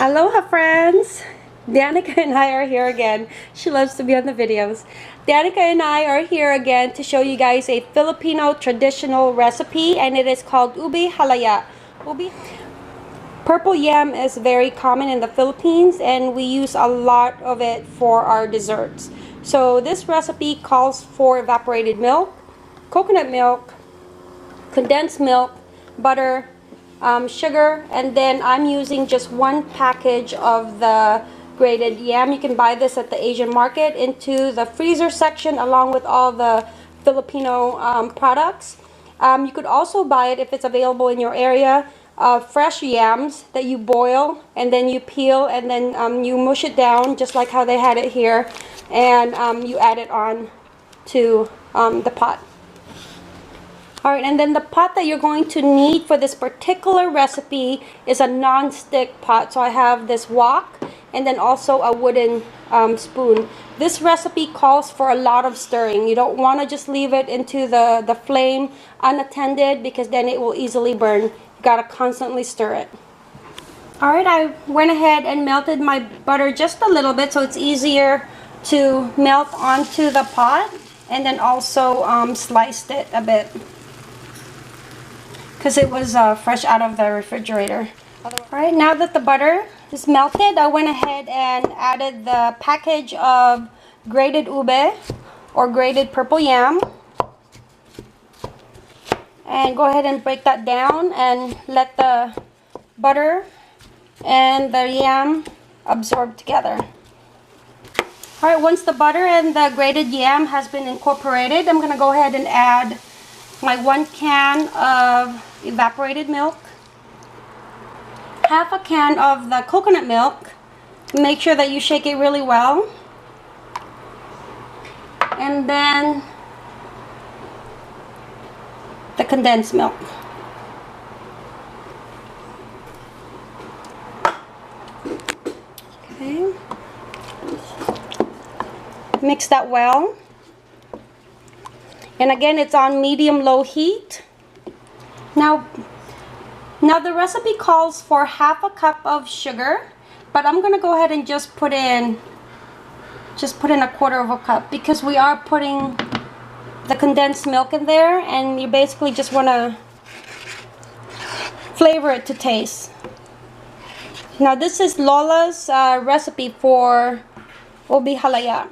Aloha friends! Danica and I are here again. She loves to be on the videos. Danica and I are here again to show you guys a Filipino traditional recipe, and it is called ube halaya. Purple yam is very common in the Philippines, and we use a lot of it for our desserts. So this recipe calls for evaporated milk, coconut milk, condensed milk, butter, sugar, and then I'm using just one package of the grated yam. You can buy this at the Asian market into the freezer section along with all the Filipino products. You could also buy it if it's available in your area. Fresh yams that you boil and then you peel and then you mush it down just like how they had it here, and you add it on to the pot. Alright, and then the pot that you're going to need for this particular recipe is a non-stick pot. So I have this wok and then also a wooden spoon. This recipe calls for a lot of stirring. You don't want to just leave it into the flame unattended because then it will easily burn. You got to constantly stir it. Alright, I went ahead and melted my butter just a little bit so it's easier to melt onto the pot, and then also sliced it a bit because it was fresh out of the refrigerator. Alright, now that the butter is melted, I went ahead and added the package of grated ube or grated purple yam. And go ahead and break that down and let the butter and the yam absorb together. Alright, once the butter and the grated yam has been incorporated, I'm going to go ahead and add my 1 can of evaporated milk, half a can of the coconut milk. Make sure that you shake it really well, and then the condensed milk. Okay. Mix that well. And again, it's on medium-low heat. Now the recipe calls for half a cup of sugar, but I'm gonna go ahead and just put in a quarter of a cup because we are putting the condensed milk in there, and you basically just wanna flavor it to taste. Now this is Lola's recipe for ube halaya.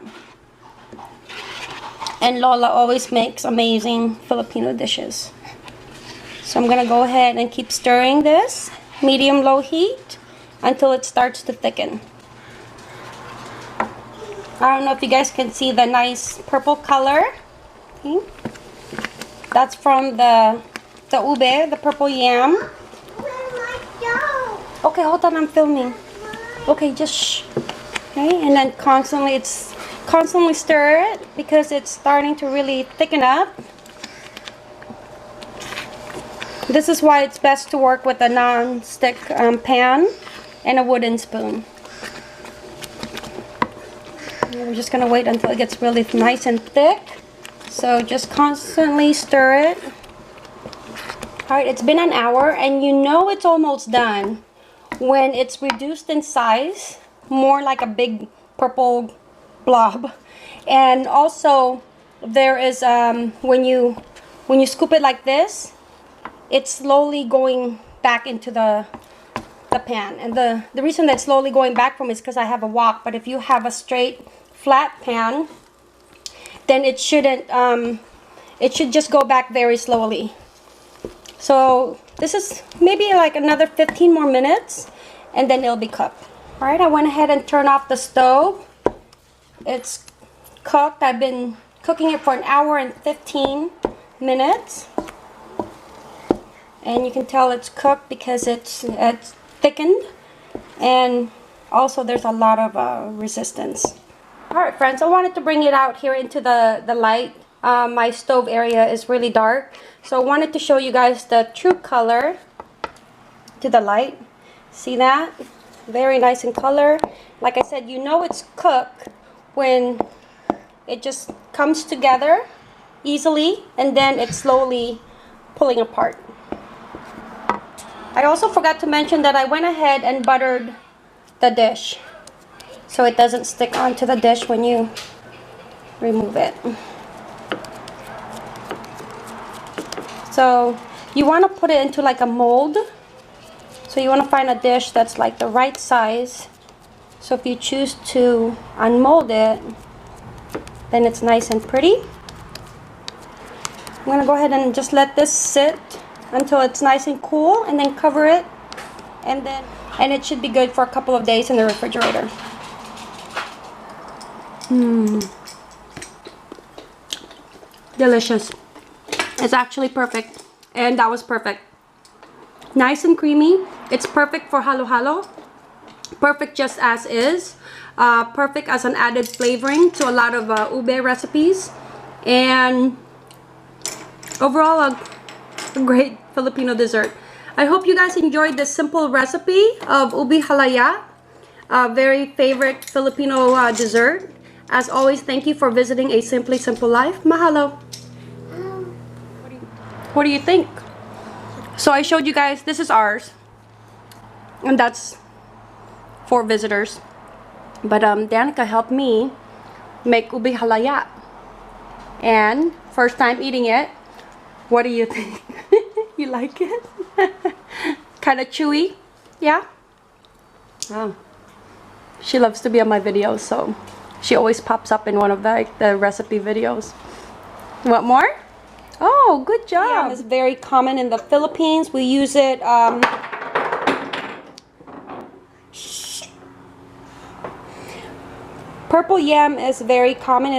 And Lola always makes amazing Filipino dishes. So I'm gonna go ahead and keep stirring this, medium-low heat, until it starts to thicken. I don't know if you guys can see the nice purple color. Okay. That's from the ube, the purple yam. Okay, hold on, I'm filming. Okay, just shh. Okay, and then constantly stir it because it's starting to really thicken up. This is why it's best to work with a non-stick pan and a wooden spoon. And we're just going to wait until it gets really nice and thick. So just constantly stir it. Alright, it's been an hour and you know it's almost done when it's reduced in size, more like a big purple blob. And also there is when you scoop it like this, it's slowly going back into the pan. And the reason that it's slowly going back from is because I have a wok, but if you have a straight flat pan, then it shouldn't it should just go back very slowly. So this is maybe like another 15 more minutes and then it'll be cooked. Alright, I went ahead and turned off the stove. It's cooked. I've been cooking it for 1 hour and 15 minutes. And you can tell it's cooked because it's thickened. And also there's a lot of resistance. Alright friends, I wanted to bring it out here into the light. My stove area is really dark. So I wanted to show you guys the true color to the light. See that? Very nice in color. Like I said, you know it's cooked when it just comes together easily and then it's slowly pulling apart. I also forgot to mention that I went ahead and buttered the dish, so it doesn't stick onto the dish when you remove it. So you want to put it into like a mold. So you want to find a dish that's like the right size. So if you choose to unmold it, then it's nice and pretty. I'm going to go ahead and just let this sit until it's nice and cool, and then cover it, and it should be good for a couple of days in the refrigerator. Delicious. It's actually perfect, and that was perfect. Nice and creamy. It's perfect for halo-halo. Perfect just as is. Perfect as an added flavoring to a lot of ube recipes. And overall, a great Filipino dessert. I hope you guys enjoyed this simple recipe of ube halaya, a very favorite Filipino dessert. As always, thank you for visiting A Simply Simple Life. Mahalo. What do you think? So I showed you guys, this is ours, and that's for visitors. But Danica helped me make ube halaya, and first time eating it. What do you think? You like it? Kind of chewy, yeah. Oh, she loves to be on my videos, so she always pops up in one of the recipe videos. What more? Oh, good job. Yam is very common in the Philippines. We use it. Purple yam is very common